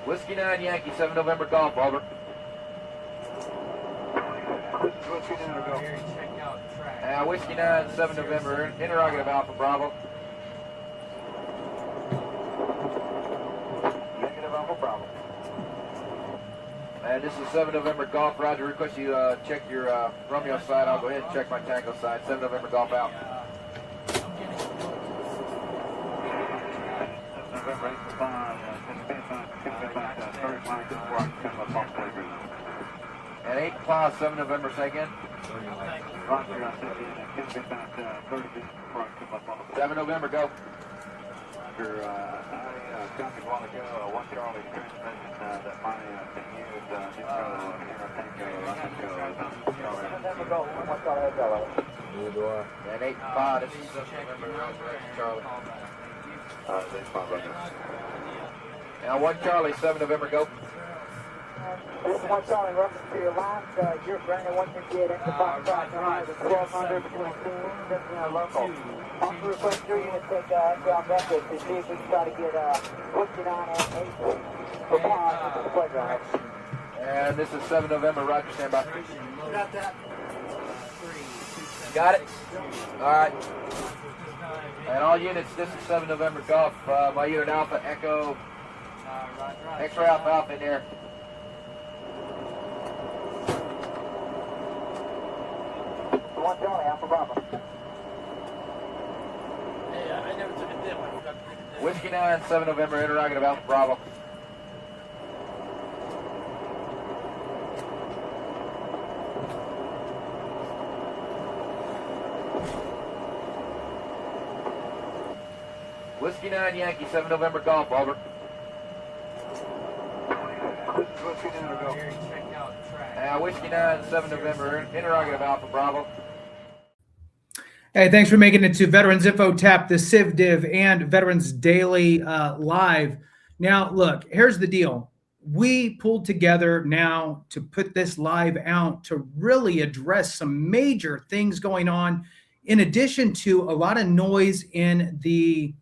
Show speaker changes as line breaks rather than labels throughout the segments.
Whiskey 9 Yankee, 7 November Golf, over.
Whiskey 9 go.
Whiskey 9, 7 November, interrogative Alpha Bravo.
Negative Alpha Bravo.
And this is 7 November Golf, Roger. Request you check your Romeo side. I'll go ahead and check my Tango side. 7 November Golf out.
November 8-5,
And 8-5, 7 November, say again.
Roger, I said you can get back 30 minutes before I come up on the
7 November, go.
Roger, I copied a while ago, 1 Charlie transmission that my thing is November go, 1 Charlie.
And 8-5, this is 7 November, Charlie.
8-5 right now.
Now 1 Charlie, 7 November, go.
This is 1 Charlie, reference to your lines. You're Brandon 158 extra 5 5 1200 between teams and local. Also request 3 units take ground record to see if we can try to get Whiskey 9 and 8 for pause to the playground.
And this is 7 November, Roger, stand by.
Got that.
Got it? All right. And all units, this is 7 November Golf. My unit Alpha, Echo, X-ray Alpha, Alpha in there.
One Charlie, Alpha Bravo.
Yeah, I never took a dip. I forgot to take a dip.
Whiskey 9, 7 November, interrogative Alpha Bravo. Whiskey 9 Yankee, 7 November Golf, over.
This is Whiskey 9 go.
Whiskey 9, 7 November, interrogative Alpha Bravo.
Hey, thanks for making it to Veterans Info Tap, the CivDiv, and Veterans Daily Live. Now, look, here's the deal. We pulled together now to put this live out to really address some major things going on, in addition to a lot of noise in the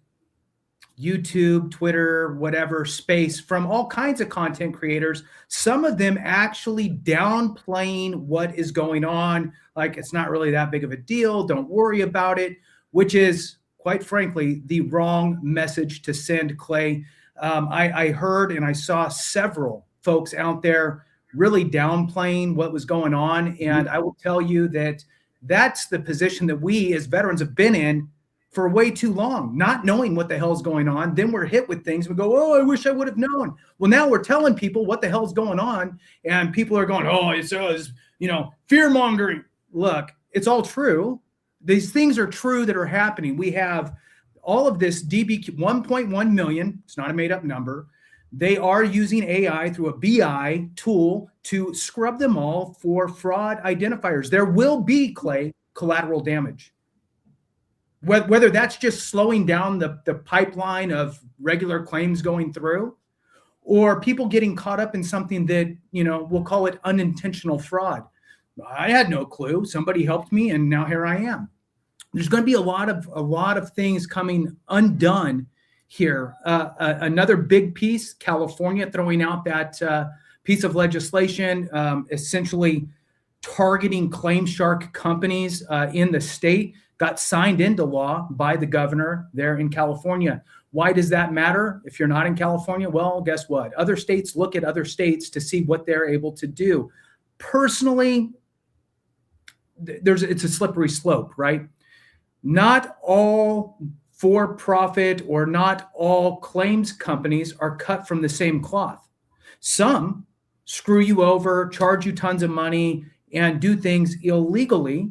YouTube, Twitter, whatever space from all kinds of content creators, some of them actually downplaying what is going on, like it's not really that big of a deal, don't worry about it, which is, quite frankly, the wrong message to send, Clay. I heard and I saw several folks out there really downplaying what was going on, and I will tell you that that's the position that we as veterans have been in for way too long, not knowing what the hell's going on. Then we're hit with things. We go, oh, I wish I would have known. Well, now we're telling people what the hell's going on, and people are going, oh, it's fear mongering. Look, it's all true. These things are true that are happening. We have all of this DBQ, 1.1 million. It's not a made up number. They are using AI through a BI tool to scrub them all for fraud identifiers. There will be, Clay, collateral damage. Whether that's just slowing down the pipeline of regular claims going through, or people getting caught up in something that, we'll call it unintentional fraud. I had no clue. Somebody helped me, and now here I am. There's going to be a lot of things coming undone here. Another big piece, California throwing out that piece of legislation, essentially targeting claim shark companies in the state. Got signed into law by the governor there in California. Why does that matter if you're not in California? Well, guess what? Other states look at other states to see what they're able to do. Personally, it's a slippery slope, right? Not all for-profit or not all claims companies are cut from the same cloth. Some screw you over, charge you tons of money, and do things illegally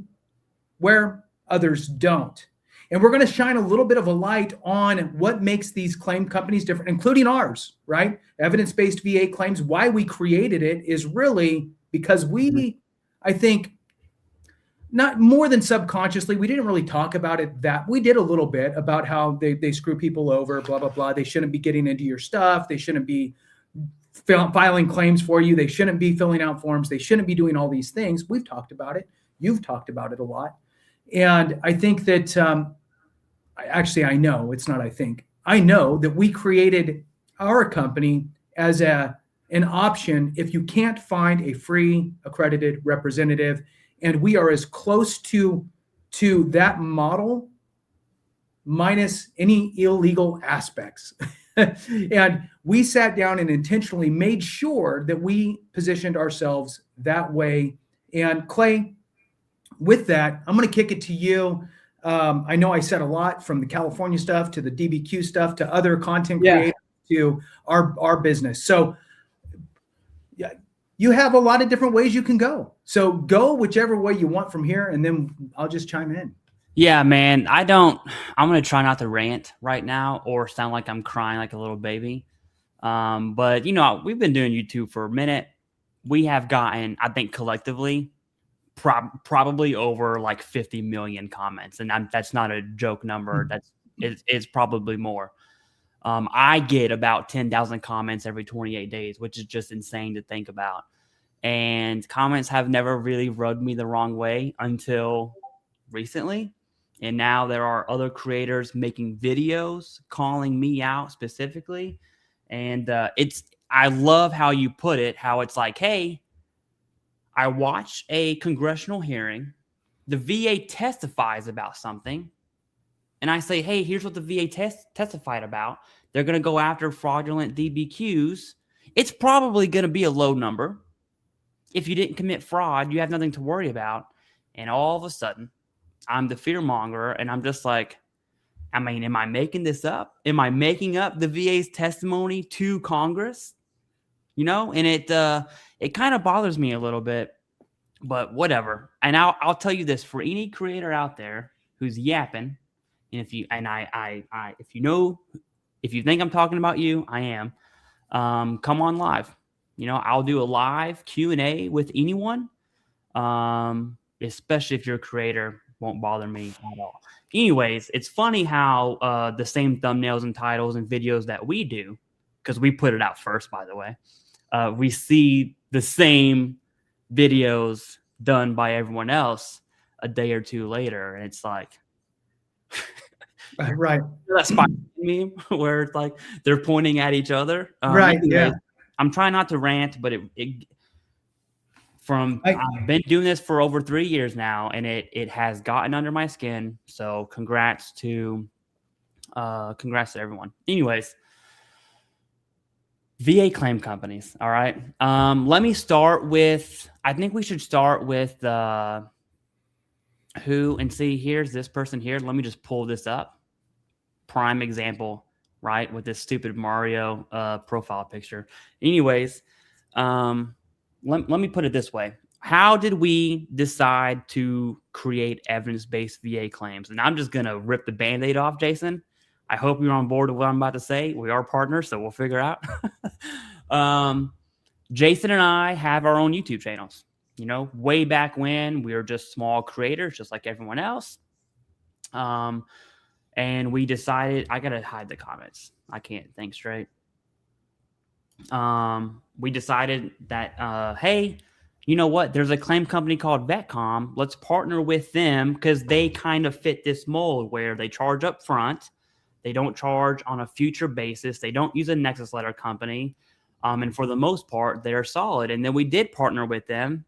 where others don't. And we're going to shine a little bit of a light on what makes these claim companies different, including ours, right? Evidence-based VA claims, why we created it is really because we, I think, not more than subconsciously, we didn't really talk about it that, we did a little bit about how they screw people over, blah, blah, blah. They shouldn't be getting into your stuff. They shouldn't be filing claims for you. They shouldn't be filling out forms. They shouldn't be doing all these things. We've talked about it. You've talked about it a lot. And I think that, I know, it's not I think. I know that we created our company as an option if you can't find a free accredited representative. And we are as close to that model minus any illegal aspects. And we sat down and intentionally made sure that we positioned ourselves that way. And Clay, with that, I'm going to kick it to you. I know I said a lot, from the California stuff to the DBQ stuff to other content creators to our business. So yeah, you have a lot of different ways you can go. So go whichever way you want from here, and then I'll just chime in.
Yeah, man, I'm going to try not to rant right now or sound like I'm crying like a little baby. But, you know, we've been doing YouTube for a minute. We have gotten, I think, collectively, probably over like 50 million comments. And that's not a joke number. It's probably more. I get about 10,000 comments every 28 days, which is just insane to think about. And comments have never really rubbed me the wrong way until recently. And now there are other creators making videos calling me out specifically. And I love how you put it, how it's like, hey, I watch a congressional hearing. The VA testifies about something. And I say, hey, here's what the VA testified about. They're going to go after fraudulent DBQs. It's probably going to be a low number. If you didn't commit fraud, you have nothing to worry about. And all of a sudden, I'm the fear monger, and I'm just like, I mean, am I making this up? Am I making up the VA's testimony to Congress? You know, and it kind of bothers me a little bit, but whatever. And I'll tell you this, for any creator out there who's yapping, and if you think I'm talking about you, I am. Come on live. You know, I'll do a live Q&A with anyone, especially if you're a creator. Won't bother me at all. Anyways, it's funny how the same thumbnails and titles and videos that we do, because we put it out first, by the way, we see the same videos done by everyone else a day or two later, and it's like,
right,
that's fine meme where it's like they're pointing at each other.
Right.
Anyways,
Yeah.
I'm trying not to rant, but I've been doing this for over 3 years now, and it has gotten under my skin. So congrats to everyone. Anyways, VA claim companies. All right. Let me start with, I think we should start with who, and see, here's this person here. Let me just pull this up. Prime example, right? With this stupid Mario profile picture. Anyways, let me put it this way. How did we decide to create evidence-based VA claims? And I'm just going to rip the Band-Aid off, Jason. I hope you're on board with what I'm about to say. We are partners, so we'll figure out. Jason and I have our own YouTube channels. You know, way back when we were just small creators, just like everyone else. And we decided, I got to hide the comments. I can't think straight. We decided that, hey, you know what? There's a claim company called VetCom. Let's partner with them because they kind of fit this mold where they charge up front. They don't charge on a future basis. They don't use a Nexus letter company. And for the most part, they're solid. And then we did partner with them.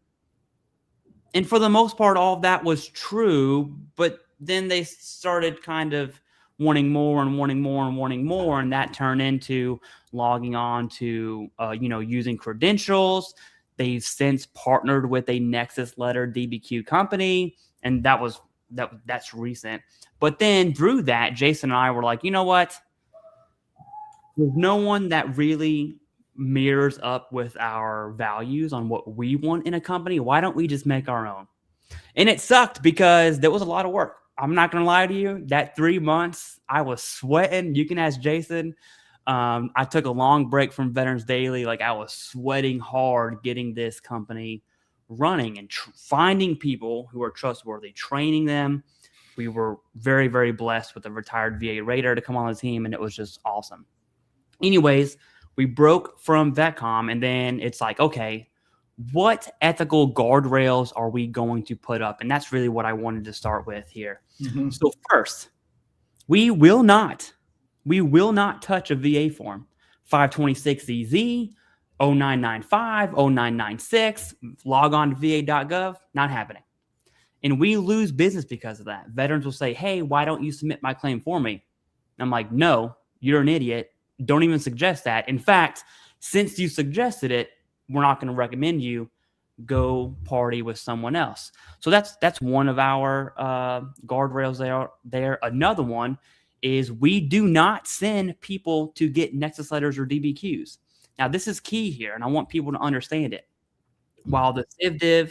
And for the most part, all of that was true. But then they started kind of wanting more and wanting more and wanting more. And that turned into logging on to, using credentials. They've since partnered with a Nexus letter DBQ company. And that's recent. But then through that, Jason and I were like, you know what? There's no one that really mirrors up with our values on what we want in a company. Why don't we just make our own? And it sucked because there was a lot of work. I'm not going to lie to you. That 3 months, I was sweating. You can ask Jason. I took a long break from Veterans Daily. Like, I was sweating hard getting this company running and finding people who are trustworthy, training them. We were very, very blessed with a retired VA Raider to come on the team, and it was just awesome. Anyways, we broke from VetCom, and then it's like, okay, what ethical guardrails are we going to put up? And that's really what I wanted to start with here. Mm-hmm. So first, we will not touch a VA form. 526EZ, 0995, 0996, log on to va.gov, not happening. And we lose business because of that. Veterans will say, hey, why don't you submit my claim for me? I'm like, no, you're an idiot. Don't even suggest that. In fact, since you suggested it, we're not going to recommend you. Go party with someone else. So that's one of our guardrails there. Another one is we do not send people to get Nexus letters or DBQs. Now, this is key here, and I want people to understand it. While the TheCivDiv,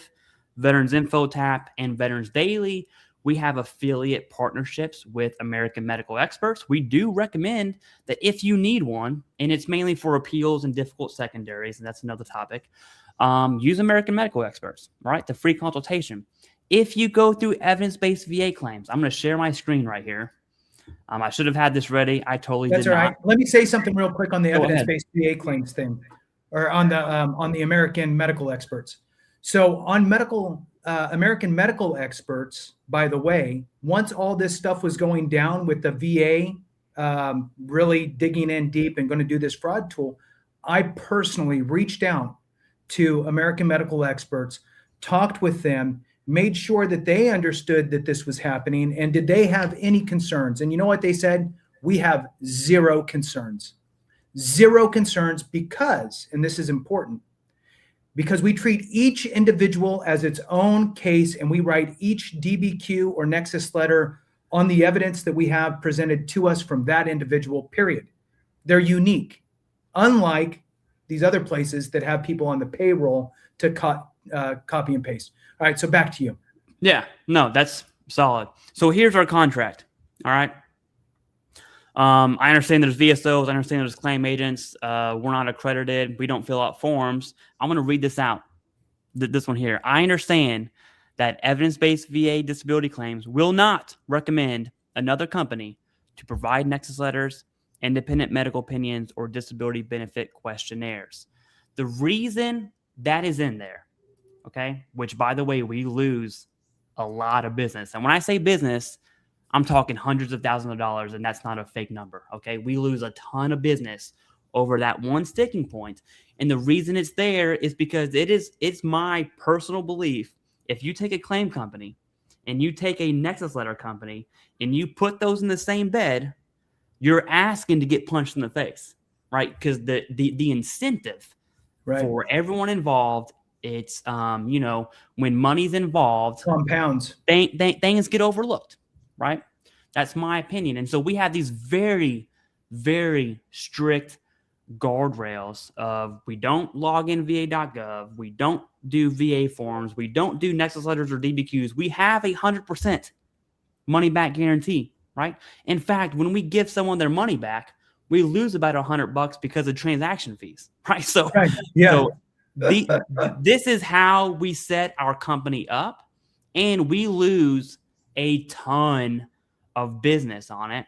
Veterans Info Tap, and Veterans Daily, we have affiliate partnerships with American medical experts. We do recommend that if you need one, and it's mainly for appeals and difficult secondaries, and that's another topic, use American medical experts, right? The free consultation. If you go through evidence-based VA claims, I'm going to share my screen right here. I should have had this ready. I totally did not.
That's all right. Let me say something real quick on the evidence-based VA claims thing, or on the American medical experts. So on American medical experts, by the way, once all this stuff was going down with the VA really digging in deep and going to do this fraud tool, I personally reached out to American medical experts, talked with them, made sure that they understood that this was happening, and did they have any concerns? And you know what they said? We have zero concerns. Zero concerns because, and this is important, because we treat each individual as its own case, and we write each DBQ or Nexus letter on the evidence that we have presented to us from that individual, period. They're unique, unlike these other places that have people on the payroll to copy and paste. All right, so back to you.
Yeah, no, that's solid. So here's our contract. All right. I understand there's VSOs. I understand there's claim agents. We're not accredited. We don't fill out forms. I'm going to read this out. This one here. I understand that evidence-based VA disability claims will not recommend another company to provide Nexus letters, independent medical opinions, or disability benefit questionnaires. The reason that is in there, okay, which, by the way, we lose a lot of business. And when I say business, I'm talking hundreds of thousands of dollars, and that's not a fake number, okay? We lose a ton of business over that one sticking point. And the reason it's there is because it's my personal belief, if you take a claim company and you take a Nexus letter company and you put those in the same bed, you're asking to get punched in the face, right? Because the incentive for everyone involved, it's, when money's involved,
compounds.
Things get overlooked, right? That's my opinion. And so we have these very, very strict guardrails of we don't log in va.gov, we don't do VA forms, we don't do Nexus letters or DBQs. We have 100% money back guarantee, right? In fact, when we give someone their money back, we lose about $100 because of transaction fees, right? So, so this is how we set our company up, and we lose a ton of business on it.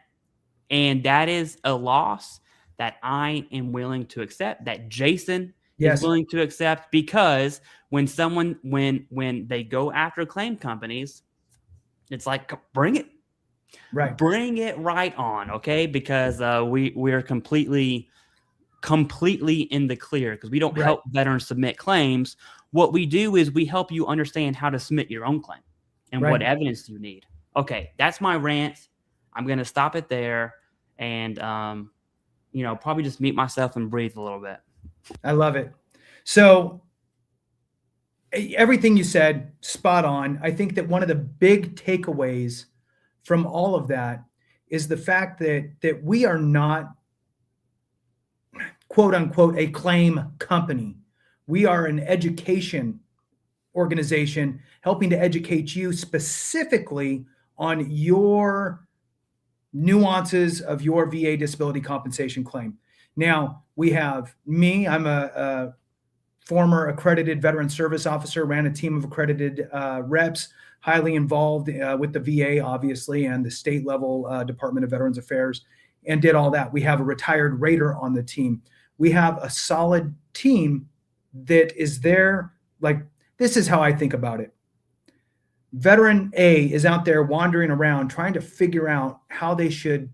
And that is a loss that I am willing to accept, that Jason is willing to accept, because when they go after claim companies, it's like, bring it. Right. Bring it right on. Okay. Because we're completely in the clear, because we don't help veterans submit claims. What we do is we help you understand how to submit your own claim and what evidence you need. Okay. That's my rant. I'm going to stop it there and, probably just mute myself and breathe a little bit.
I love it. So everything you said, spot on. I think that one of the big takeaways from all of that is the fact that we are not, quote unquote, a claim company. We are an education organization helping to educate you specifically on your nuances of your VA disability compensation claim. Now, we have me. I'm a former accredited veteran service officer, ran a team of accredited reps, highly involved with the VA, obviously, and the state level Department of Veterans Affairs, and did all that. We have a retired rater on the team. We have a solid team that is there. Like, this is how I think about it. Veteran A is out there wandering around trying to figure out how they should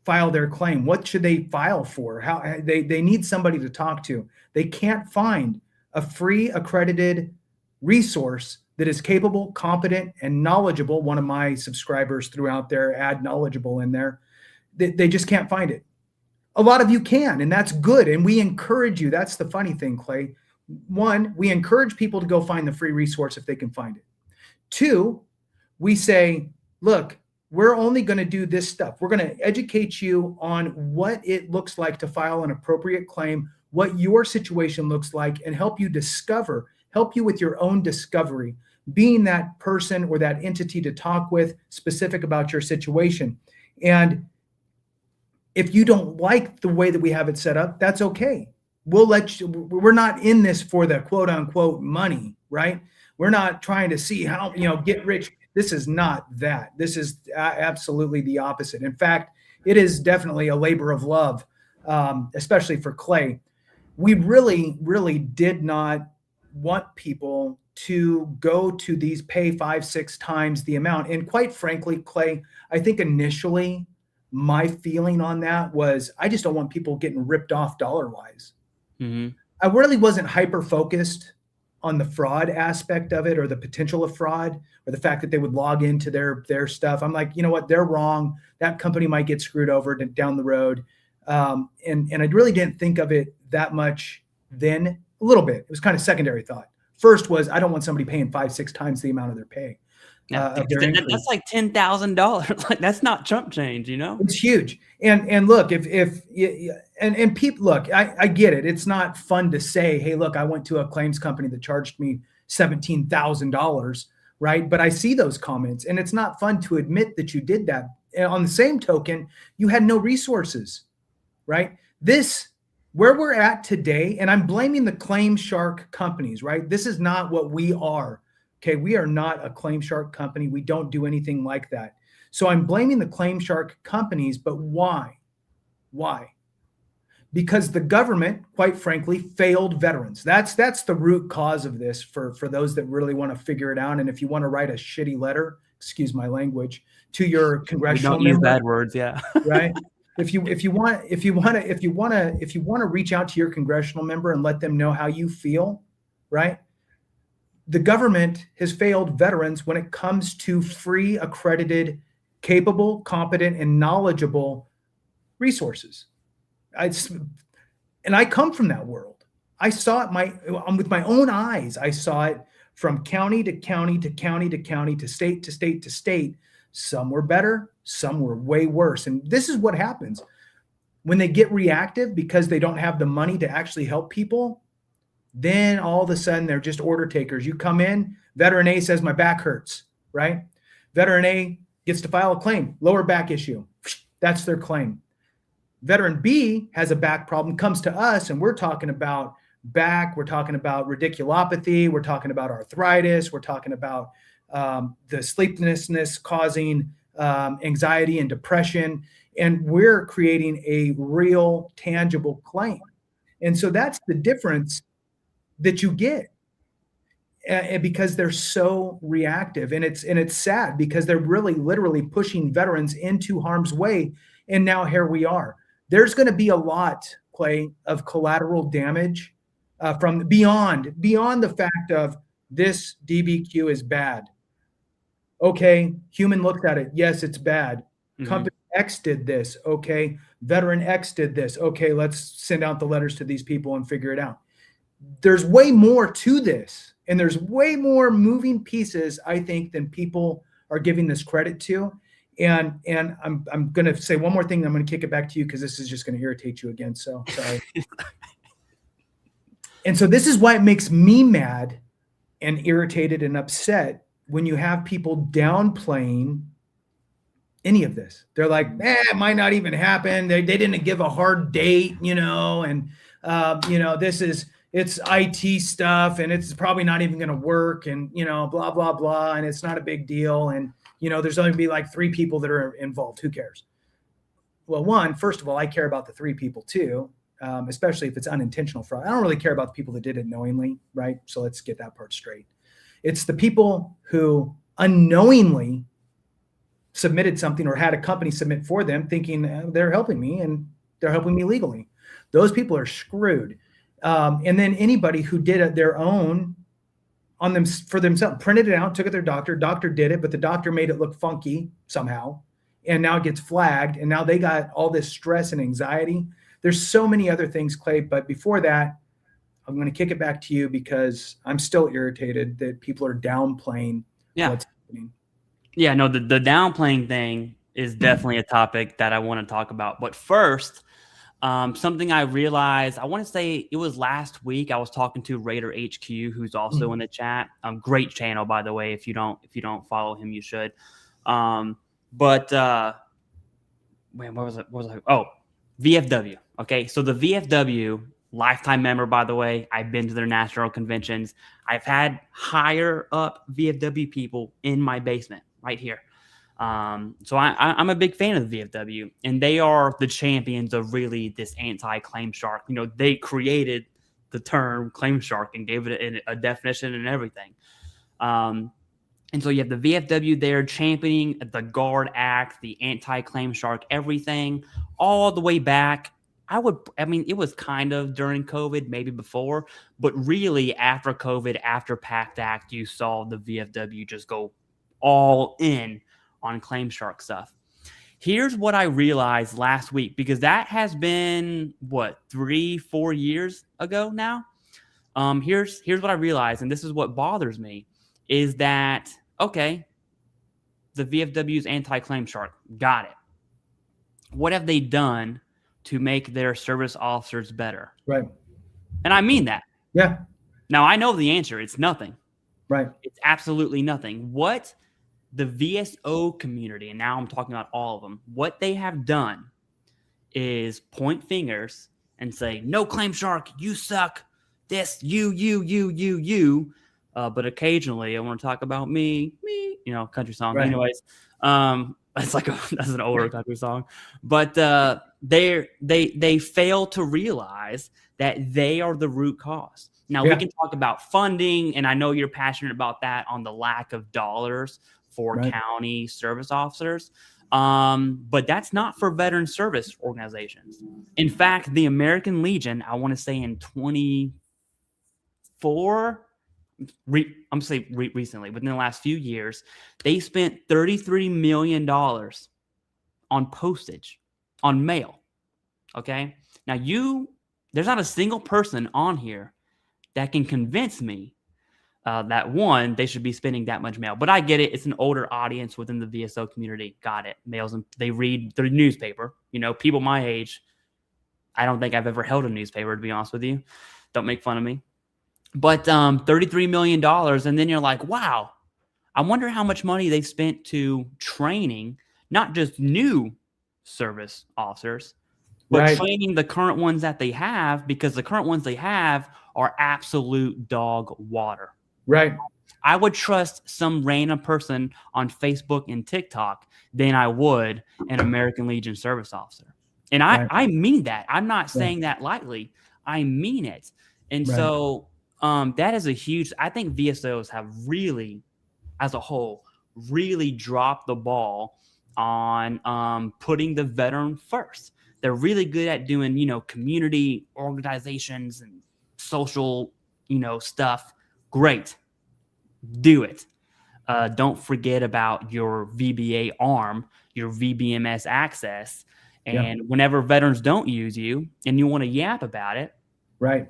file their claim? What should they file for? How they need somebody to talk to. They can't find a free accredited resource that is capable, competent, and knowledgeable. One of my subscribers threw out there, add knowledgeable in there. They just can't find it. A lot of you can, and that's good. And we encourage you. That's the funny thing, Clay. One, we encourage people to go find the free resource if they can find it. Two, we say, look, we're only going to do this stuff. We're going to educate you on what it looks like to file an appropriate claim, what your situation looks like, and help you with your own discovery, being that person or that entity to talk with specific about your situation. And if you don't like the way that we have it set up, that's okay. We'll let you, we're not in this for the quote unquote money, right? We're not trying to see how, get rich. This is not that. This is absolutely the opposite. In fact, it is definitely a labor of love, especially for Clay. We really, really did not want people to go to these pay 5-6 times the amount. And quite frankly, Clay, I think initially my feeling on that was I just don't want people getting ripped off dollar-wise. Mm-hmm. I really wasn't hyper-focused on the fraud aspect of it or the potential of fraud or the fact that they would log into their stuff. I'm like, you know what? They're wrong. That company might get screwed over down the road. And I really didn't think of it that much then. A little bit. It was kind of secondary thought. First was I don't want somebody paying 5-6 times the amount of their pay.
That's like $10,000. Like that's not chump change,
It's huge. And look, if people look, I get it. It's not fun to say, hey, look, I went to a claims company that charged me $17,000, right? But I see those comments, and it's not fun to admit that you did that. And on the same token, you had no resources, right? Where we're at today, and I'm blaming the claim shark companies, right? This is not what we are. Okay, we are not a claim shark company. We don't do anything like that. So I'm blaming the claim shark companies, but why? Why? Because the government, quite frankly, failed veterans. That's the root cause of this for those that really want to figure it out. And if you want to write a shitty letter, excuse my language, to your congressional member,
don't use bad words, yeah.
Right? If you want to reach out to your congressional member and let them know how you feel, right? The government has failed veterans when it comes to free, accredited, capable, competent, and knowledgeable resources. And I come from that world. I saw it with my own eyes. I saw it from county to county to county to county to state to state to state. Some were better, some were way worse. And this is what happens when they get reactive because they don't have the money to actually help people. Then all of a sudden they're just order takers. You come in, Veteran A says my back hurts, right? Veteran A gets to file a claim, lower back issue. That's their claim. Veteran B has a back problem, comes to us, and we're talking about back, we're talking about radiculopathy, we're talking about arthritis, we're talking about the sleeplessness causing anxiety and depression, and we're creating a real tangible claim. And so that's the difference that you get because they're so reactive, and it's sad because they're really literally pushing veterans into harm's way. And now here we are. There's going to be a lot, Clay, of collateral damage from beyond the fact of this DBQ is bad. Okay, human looked at it. Yes, it's bad. Mm-hmm. Company X did this. Okay, Veteran X did this. Okay, let's send out the letters to these people and figure it out. There's way more to this, and there's way more moving pieces, I think, than people are giving this credit to. And I'm going to say one more thing. I'm going to kick it back to you because this is just going to irritate you again. So sorry. And so this is why it makes me mad and irritated and upset when you have people downplaying any of this. They're like, it might not even happen. They didn't give a hard date, and it's IT stuff and it's probably not even going to work and, blah, blah, blah. And it's not a big deal. And, there's only be like 3 people that are involved. Who cares? Well, first of all, I care about the 3 people too, especially if it's unintentional fraud. I don't really care about the people that did it knowingly, right? So let's get that part straight. It's the people who unknowingly submitted something or had a company submit for them thinking they're helping me and they're helping me legally. Those people are screwed. And then anybody who did their own on them for themselves, printed it out, took it to their doctor did it, but the doctor made it look funky somehow. And now it gets flagged. And now they got all this stress and anxiety. There's so many other things, Clay. But before that, I'm going to kick it back to you because I'm still irritated that people are downplaying what's happening.
Yeah, no, the downplaying thing is definitely a topic that I want to talk about. But first, something I realized, I want to say it was last week. I was talking to Raider HQ, who's also in the chat. Great channel, by the way. If you don't follow him, you should. Man, what was it? Oh, VFW. Okay, so the VFW, lifetime member, by the way. I've been to their national conventions. I've had higher up VFW people in my basement right here. So I'm a big fan of the VFW, and they are the champions of really this anti-claim shark. You know, they created the term claim shark and gave it a definition and everything. And so you have the VFW there championing the GUARD Act, the anti-claim shark, everything all the way back. I mean, it was kind of during COVID, maybe before, but really after COVID, after PACT Act, you saw the VFW just go all in on claim shark stuff. Here's what I realized last week, because that has been, 3-4 years ago now. Here's what I realized, and this is what bothers me, is that, okay, the VFW's anti-claim shark, got it. What have they done to make their service officers better?
Right.
And I mean that.
Yeah.
Now, I know the answer. It's nothing.
Right.
It's absolutely nothing. What the VSO community, and now I'm talking about all of them, what they have done is point fingers and say, no claim shark, you suck, this, you. But occasionally I want to talk about me, country song.
Right.
Anyways, that's an older country song. But they fail to realize that they are the root cause. Now, we can talk about funding, and I know you're passionate about that, on the lack of dollars for county service officers. But that's not for veteran service organizations. In fact, the American Legion, I want to say in 24, recently, within the last few years, they spent $33 million on postage, on mail. Okay. Now there's not a single person on here that can convince me that one, they should be spending that much mail. But I get it. It's an older audience within the VSO community. Got it. Mails, and they read their newspaper. People my age, I don't think I've ever held a newspaper, to be honest with you. Don't make fun of me. But $33 million. And then you're like, wow, I wonder how much money they spent to training, not just new service officers, but training the current ones that they have, because the current ones they have are absolute dog water.
Right.
I would trust some random person on Facebook and TikTok than I would an American Legion service officer. And I mean that. I'm not saying that lightly. I mean it. And so that is a huge, I think VSOs have really, as a whole, really dropped the ball on putting the veteran first. They're really good at doing, community organizations and social, stuff. Great. Do it. Don't forget about your VBA arm, your VBMS access. And whenever veterans don't use you and you want to yap about it.
Right.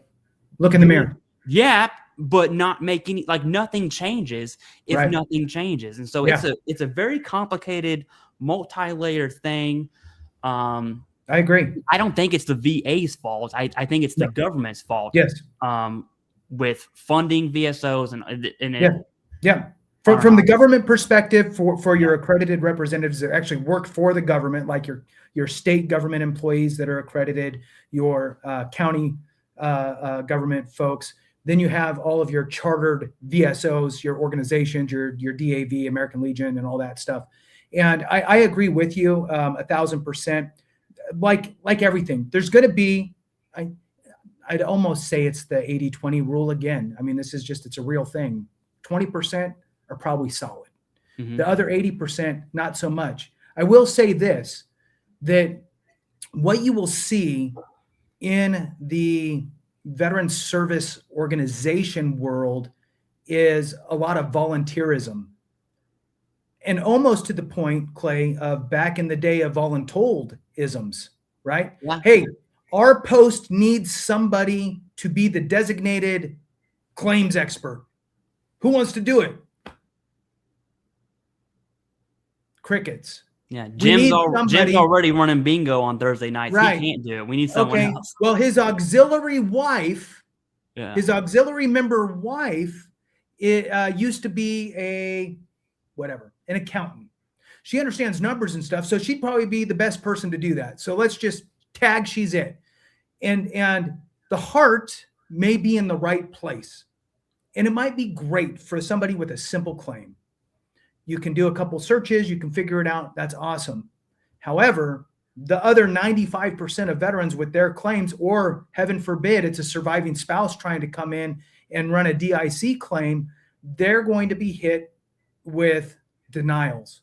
Look in the mirror.
Yap, but not make any, nothing changes if nothing changes. And so it's a very complicated, multi-layered thing. I
agree.
I don't think it's the VA's fault. I think it's the government's fault.
Yes.
With funding VSOs
From the government perspective, for your accredited representatives that actually work for the government, like your state government employees that are accredited, your county government folks, then you have all of your chartered VSOs, your organizations, your DAV, American Legion, and all that stuff. And I agree with you 1,000%. Like everything, there's going to be, I'd almost say it's the 80-20 rule again. I mean, it's a real thing. 20% are probably solid. The other 80%, not so much. I will say this, that what you will see in the veteran service organization world is a lot of volunteerism. And almost to the point, Clay, of back in the day of voluntold-isms, right?
Yeah.
Hey, our post needs somebody to be the designated claims expert. Who wants to do it? Crickets.
Yeah,
We need
Jim's already running bingo on Thursday nights.
Right.
He can't do it. We need someone else.
Well, his auxiliary wife,
Yeah.
his auxiliary member wife, used to be an accountant. She understands numbers and stuff, so she'd probably be the best person to do that. So let's just tag she's it. And the heart may be in the right place. And it might be great for somebody with a simple claim. You can do a couple searches, you can figure it out. That's awesome. However, the other 95% of veterans with their claims, or heaven forbid, it's a surviving spouse trying to come in and run a DIC claim, they're going to be hit with denials.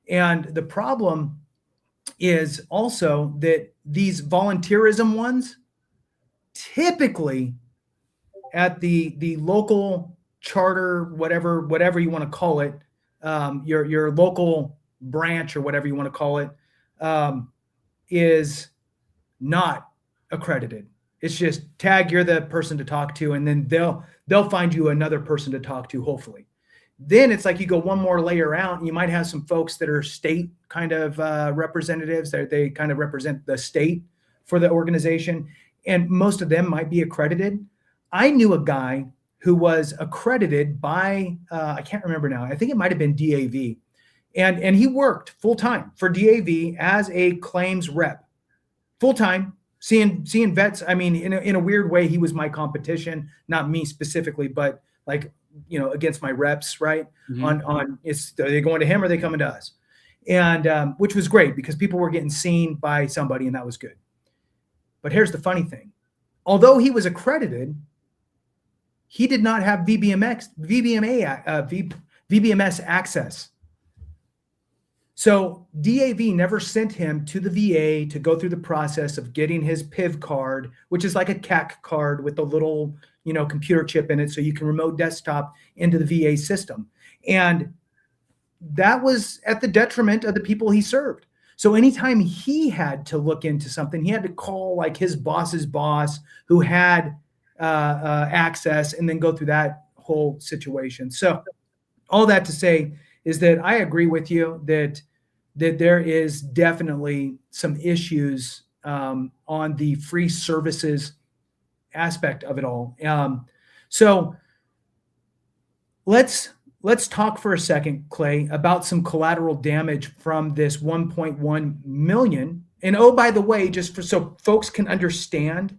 And the problem is also that these volunteerism ones, typically at the local charter, whatever you want to call it, your local branch or whatever you want to call it, is not accredited. It's just tag, you're the person to talk to, and then they'll find you another person to talk to, hopefully. Then it's like you go one more layer out, and you might have some folks that are state kind of representatives. They kind of represent the state for the organization, and most of them might be accredited. I knew a guy who was accredited by, I can't remember now, I think it might have been DAV. And he worked full-time for DAV as a claims rep, full-time, seeing vets. I mean, in a weird way, he was my competition, not me specifically, but like, against my reps, right?
Mm-hmm.
Are they going to him or are they coming to us? And which was great because people were getting seen by somebody, and that was good. But here's the funny thing. Although he was accredited, he did not have VBMS access. So DAV never sent him to the VA to go through the process of getting his PIV card, which is like a CAC card with a little, computer chip in it so you can remote desktop into the VA system. And that was at the detriment of the people he served. So anytime he had to look into something, he had to call like his boss's boss who had access and then go through that whole situation. So all that to say is that I agree with you that there is definitely some issues on the free services aspect of it all. So let's talk for a second, Clay, about some collateral damage from this 1.1 million. And oh, by the way, just so folks can understand,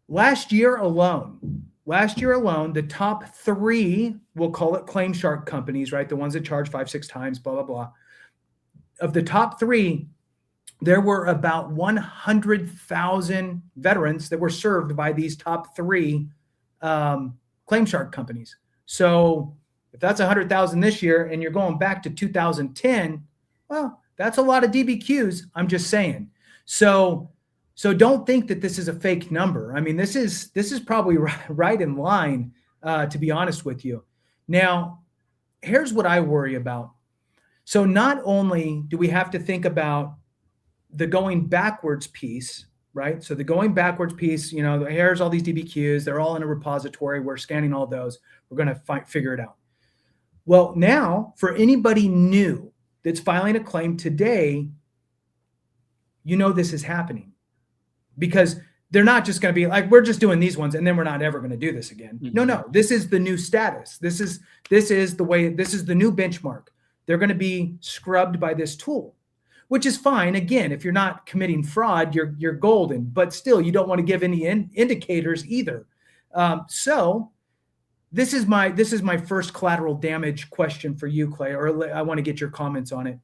last year alone, the top three, we'll call it claim shark companies, right? The ones that charge 5-6 times, blah, blah, blah. Of the top three, there were about 100,000 veterans that were served by these top three claim shark companies. So if that's 100,000 this year and you're going back to 2010, well, that's a lot of DBQs. I'm just saying. So don't think that this is a fake number. I mean, this is probably right in line, to be honest with you. Now, here's what I worry about. So not only do we have to think about the going backwards piece, right? So the going backwards piece, here's all these DBQs. They're all in a repository. We're scanning all those. We're going to figure it out. Well, now for anybody new that's filing a claim today, this is happening. Because they're not just going to be like, we're just doing these ones and then we're not ever going to do this again. Mm-hmm. No, this is the new status. This is the new benchmark. They're going to be scrubbed by this tool, which is fine. Again, if you're not committing fraud, you're golden, but still you don't want to give any indicators either. So this is my first collateral damage question for you, Clay, or I want to get your comments on it.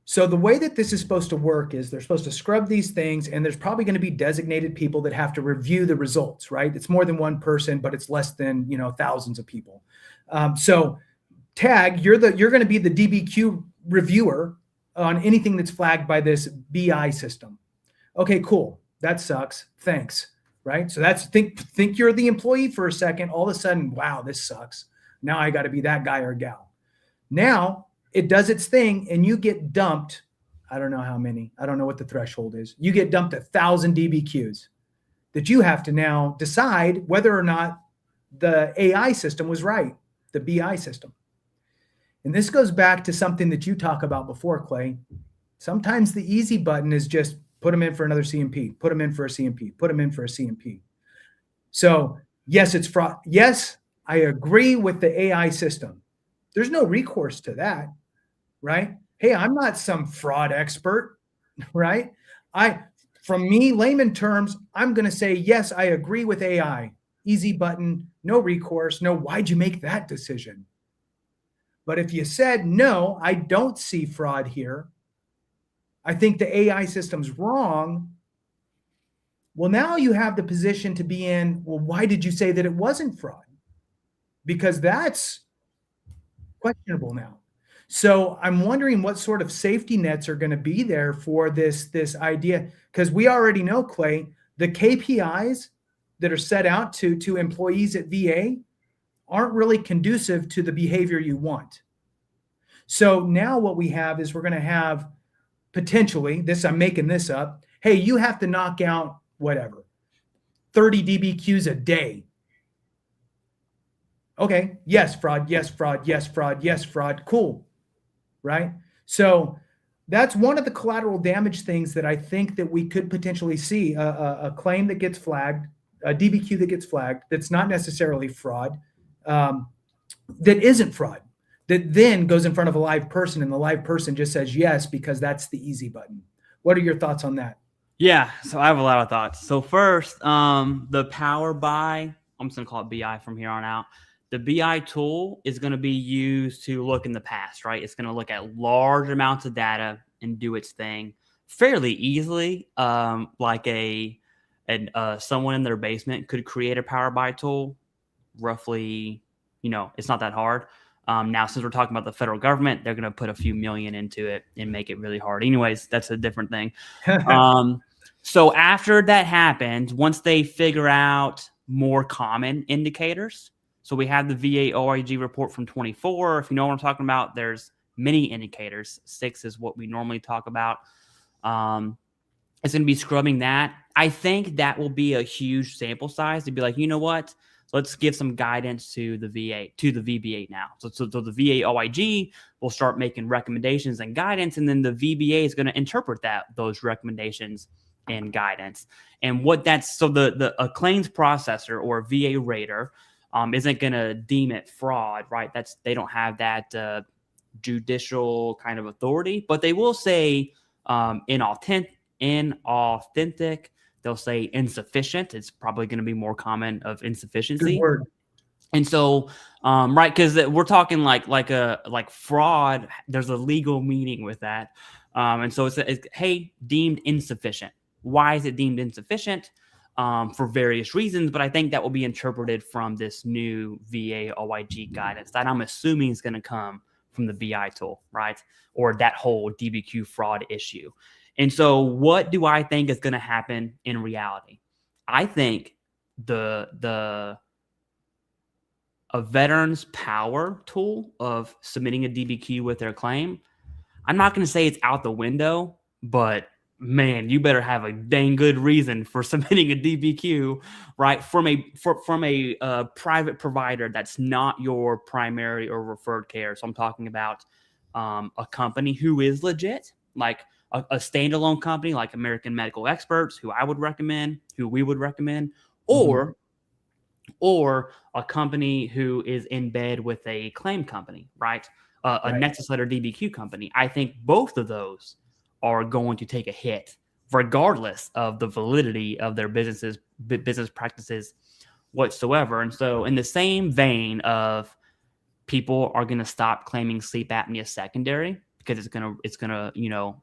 So the way that this is supposed to work is they're supposed to scrub these things, and there's probably going to be designated people that have to review the results, right? It's more than one person, but it's less than, thousands of people. So Tag, you're going to be the DBQ reviewer on anything that's flagged by this BI system. Okay, cool. That sucks. Thanks. Right. So that's think you're the employee for a second. All of a sudden, wow, this sucks. Now I got to be that guy or gal. Now it does its thing and you get dumped. I don't know how many. I don't know what the threshold is. You get dumped 1,000 DBQs that you have to now decide whether or not the AI system was right, the BI system. And this goes back to something that you talk about before, Clay. Sometimes the easy button is just put them in for another CMP, put them in for a CMP, put them in for a CMP. So yes, it's fraud. Yes, I agree with the AI system. There's no recourse to that, right? Hey, I'm not some fraud expert, right? From me, layman terms, I'm going to say, yes, I agree with AI. Easy button, no recourse, no, why'd you make that decision? But if you said, no, I don't see fraud here, I think the AI system's wrong, well, now you have the position to be in, well, why did you say that it wasn't fraud? Because that's questionable now. So I'm wondering what sort of safety nets are going to be there for this idea, because we already know, Clay, the KPIs that are set out to employees at VA aren't really conducive to the behavior you want. So now what we have is we're going to have potentially this, I'm making this up. Hey, you have to knock out whatever, 30 DBQs a day. Okay. Yes, fraud. Yes, fraud. Yes, fraud. Yes, fraud. Cool. Right. So that's one of the collateral damage things that I think that we could potentially see a claim that gets flagged, a DBQ that gets flagged, that's not necessarily fraud, that isn't fraud, that then goes in front of a live person and the live person just says yes, because that's the easy button. What are your thoughts on that?
Yeah, so I have a lot of thoughts. So first, the Power BI, I'm just going to call it BI from here on out. The BI tool is going to be used to look in the past, right? It's going to look at large amounts of data and do its thing fairly easily. Like someone in their basement could create a Power BI tool roughly, it's not that hard. Now, since we're talking about the federal government, they're going to put a few million into it and make it really hard. Anyways, that's a different thing. So after that happens, once they figure out more common indicators, so we have the VA OIG report from 24. If you know what I'm talking about, there's many indicators. 6 is what we normally talk about. It's going to be scrubbing that. I think that will be a huge sample size to be like, you know what? Let's give some guidance to the VA, to the VBA now. So the VA OIG will start making recommendations and guidance, and then the VBA is going to interpret those recommendations and guidance. And what that's so a claims processor or VA rater isn't going to deem it fraud, right? They don't have that judicial kind of authority, but they will say inauthentic. They'll say insufficient. It's probably going to be more common of insufficiency.
Good word.
And so, right, because we're talking like fraud. There's a legal meaning with that, and so it's hey, deemed insufficient. Why is it deemed insufficient? For various reasons, but I think that will be interpreted from this new VA OIG guidance that I'm assuming is going to come from the BI tool, right? Or that whole DBQ fraud issue. And so what do I think is going to happen in reality? I think a veteran's power tool of submitting a DBQ with their claim, I'm not going to say it's out the window, but man, you better have a dang good reason for submitting a DBQ, right? From a private provider that's not your primary or referred care. So I'm talking about a company who is legit, like a standalone company like American Medical Experts, who I would recommend, who we would recommend, or a company who is in bed with a claim company, right? A Nexus letter DBQ company. I think both of those are going to take a hit regardless of the validity of their business practices whatsoever. And so in the same vein of people are going to stop claiming sleep apnea secondary because it's going to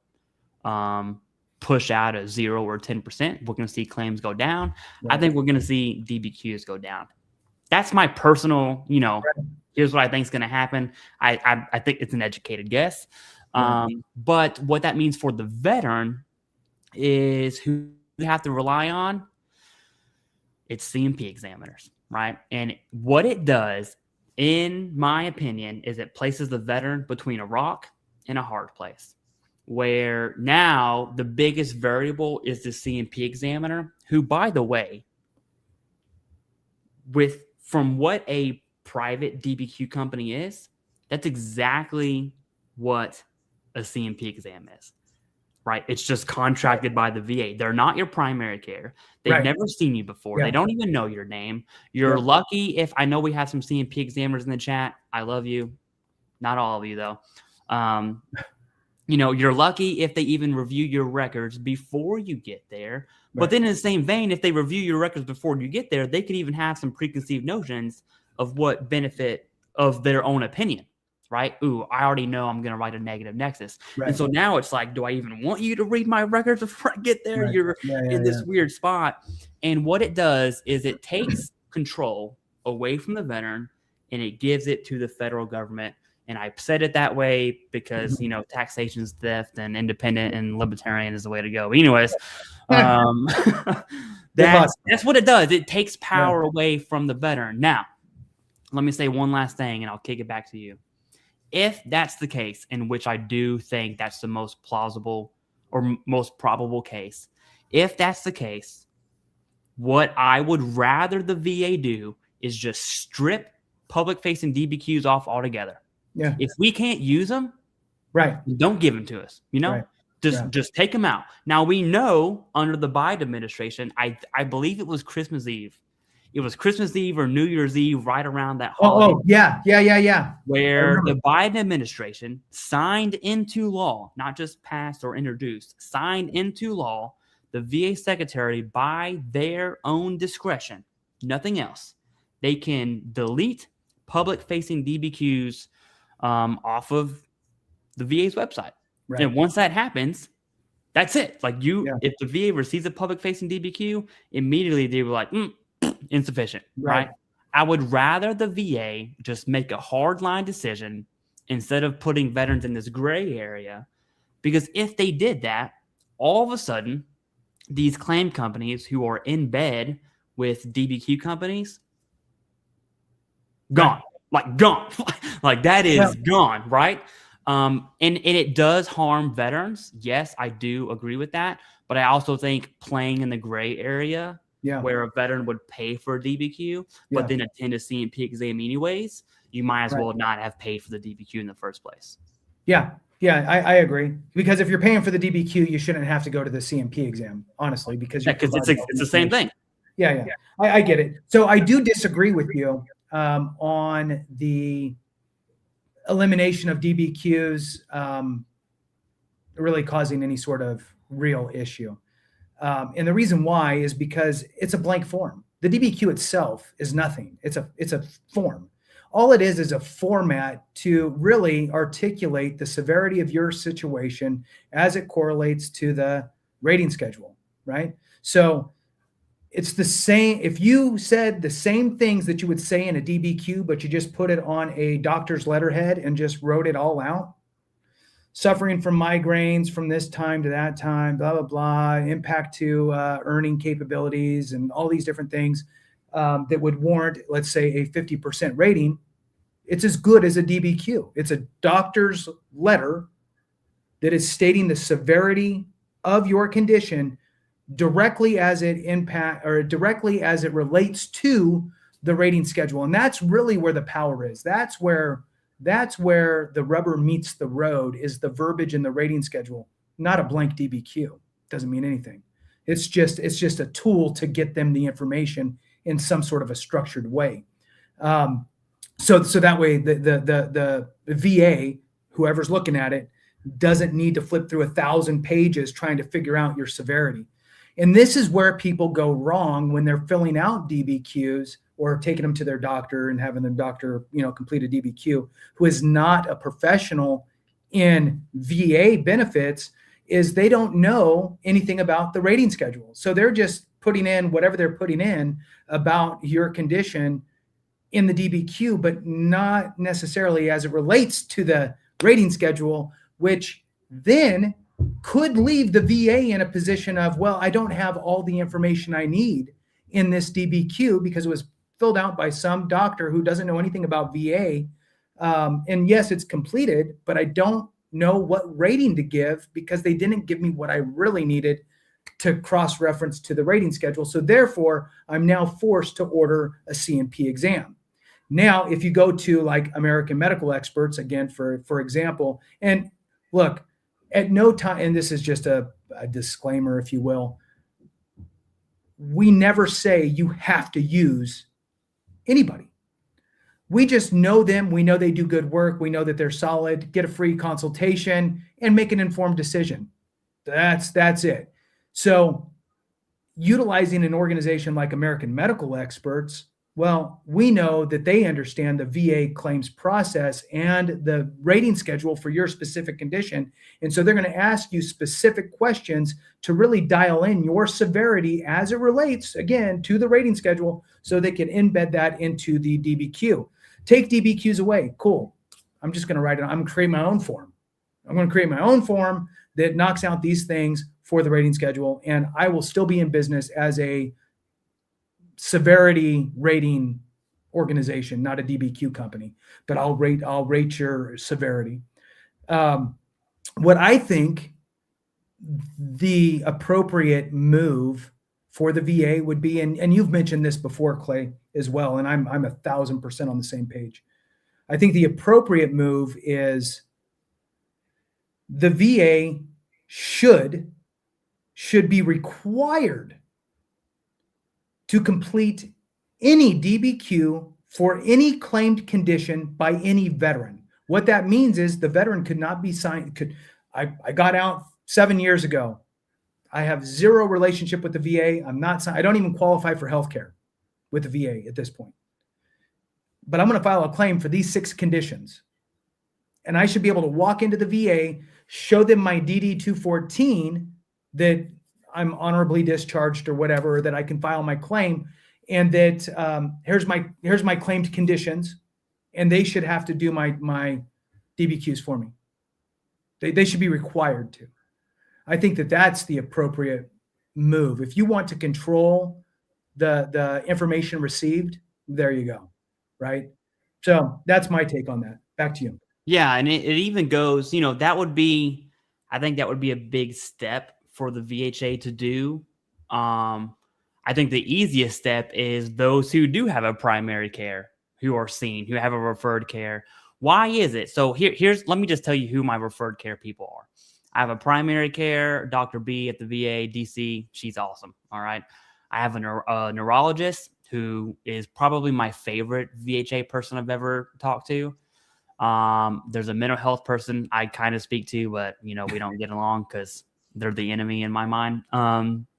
push out a 0 or 10%. We're going to see claims go down. Right. I think we're going to see DBQs go down. That's my personal, here's what I think is going to happen. I think it's an educated guess. But what that means for the veteran is who you have to rely on. It's CMP examiners, right? And what it does, in my opinion, is it places the veteran between a rock and a hard place, where now the biggest variable is the CMP examiner, who, by the way, from what a private DBQ company is, that's exactly what a CMP exam is, right? It's just contracted by the VA. They're not your primary care. They've never seen you before. They don't even know your name. You're lucky if, I know we have some CMP examiners in the chat. I love you. Not all of you, though. You're lucky if they even review your records before you get there. But then in the same vein, if they review your records before you get there, they could even have some preconceived notions of what benefit of their own opinion, right? Ooh, I already know I'm going to write a negative Nexus. And so now it's like, do I even want you to read my records before I get there? You're in this weird spot. And what it does is it takes control away from the veteran and it gives it to the federal government. And I said it that way because, taxation is theft and independent and libertarian is the way to go. Anyways, that's what it does. It takes power away from the veteran. Now, let me say one last thing and I'll kick it back to you. If that's the case, in which I do think that's the most plausible or most probable case, if that's the case, what I would rather the VA do is just strip public-facing DBQs off altogether.
Yeah.
If we can't use them, don't give them to us. Just take them out. Now we know under the Biden administration, I believe it was Christmas Eve. It was Christmas Eve or New Year's Eve, right around that holiday. Where the Biden administration signed into law, not just passed or introduced, signed into law, the VA secretary, by their own discretion, nothing else, they can delete public-facing DBQs off of the VA's website. And once that happens, that's it. Like if the VA receives a public-facing DBQ, immediately they were like, insufficient, right? I would rather the VA just make a hard line decision instead of putting veterans in this gray area, because if they did that, all of a sudden, these claim companies who are in bed with DBQ companies, gone. Like gone. Like that is gone, right? And it does harm veterans. Yes, I do agree with that. But I also think playing in the gray area where a veteran would pay for a DBQ, but then attend a CMP exam anyways, you might as well not have paid for the DBQ in the first place.
I agree. Because if you're paying for the DBQ, you shouldn't have to go to the CMP exam, honestly, because
it's the same thing.
I get it. So I do disagree with you on the elimination of DBQs really causing any sort of real issue. And the reason why is because it's a blank form. The DBQ itself is nothing. It's a form. All it is a format to really articulate the severity of your situation as it correlates to the rating schedule, right? So it's the same. If you said the same things that you would say in a DBQ, but you just put it on a doctor's letterhead and just wrote it all out, suffering from migraines from this time to that time, blah, blah, blah, impact to earning capabilities and all these different things that would warrant, let's say, a 50% rating, it's as good as a DBQ. It's a doctor's letter that is stating the severity of your condition directly as it relates to the rating schedule. And that's really where the power is. That's where the rubber meets the road, is the verbiage in the rating schedule, not a blank DBQ. Doesn't mean anything. It's just a tool to get them the information in some sort of a structured way. So that way the VA, whoever's looking at it, doesn't need to flip through 1,000 pages trying to figure out your severity. And this is where people go wrong when they're filling out DBQs or taking them to their doctor and having their doctor, complete a DBQ, who is not a professional in VA benefits, is they don't know anything about the rating schedule. So they're just putting in whatever they're putting in about your condition in the DBQ, but not necessarily as it relates to the rating schedule, which then could leave the VA in a position of, well, I don't have all the information I need in this DBQ because it was filled out by some doctor who doesn't know anything about VA. And yes, it's completed, but I don't know what rating to give because they didn't give me what I really needed to cross-reference to the rating schedule. So therefore, I'm now forced to order a C&P exam. Now, if you go to like American Medical Experts, again, for example, and look, at no time, and this is just a disclaimer, if you will, we never say you have to use anybody. We just know them. We know they do good work. We know that they're solid. Get a free consultation and make an informed decision. That's it. So utilizing an organization like American Medical Experts, well, we know that they understand the VA claims process and the rating schedule for your specific condition. And so they're going to ask you specific questions to really dial in your severity as it relates, again, to the rating schedule so they can embed that into the DBQ. Take DBQs away. Cool. I'm just going to write it. I'm going to create my own form. I'm going to create my own form that knocks out these things for the rating schedule. And I will still be in business as a severity rating organization, not a DBQ company, but I'll rate your severity. What I think the appropriate move for the VA would be, and you've mentioned this before, Clay, as well, and I'm 1,000% on the same page. I think the appropriate move is the VA should be required to complete any DBQ for any claimed condition by any veteran. What that means is the veteran could not be signed. I got out 7 years ago. I have zero relationship with the VA. I don't even qualify for healthcare with the VA at this point. But I'm going to file a claim for these 6 conditions. And I should be able to walk into the VA, show them my DD-214 that I'm honorably discharged or whatever, that I can file my claim, and that here's my claimed conditions, and they should have to do my DBQs for me. They should be required to. I think that that's the appropriate move. If you want to control the information received, there you go, right? So that's my take on that. Back to you.
Yeah, and it even goes, I think that would be a big step for the VHA to do. I think the easiest step is those who do have a primary care, who are seen, who have a referred care. Why is it? So let me just tell you who my referred care people are. I have a primary care, Dr. B at the VA, DC. She's awesome. All right. I have a neurologist who is probably my favorite VHA person I've ever talked to. There's a mental health person I kind of speak to, but we don't get along because they're the enemy in my mind.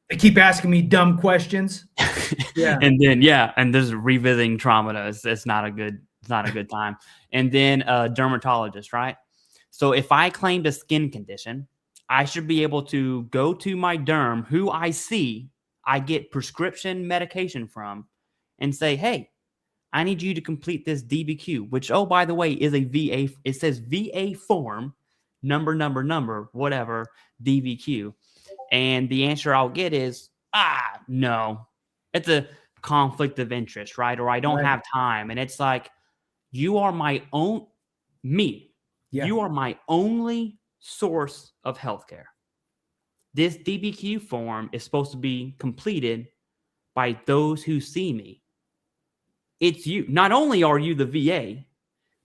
They keep asking me dumb questions. Yeah.
and there's revisiting trauma. It's not a good time. And then a dermatologist, right? So if I claimed a skin condition, I should be able to go to my derm, who I see, I get prescription medication from, and say, hey, I need you to complete this DBQ, which, oh, by the way, is a VA. It says VA form, number, whatever, DBQ. And the answer I'll get is, no, it's a conflict of interest, right? Or I don't have time. And it's like, you are my own, you are my only source of healthcare. This DBQ form is supposed to be completed by those who see me. It's you. Not only are you the VA,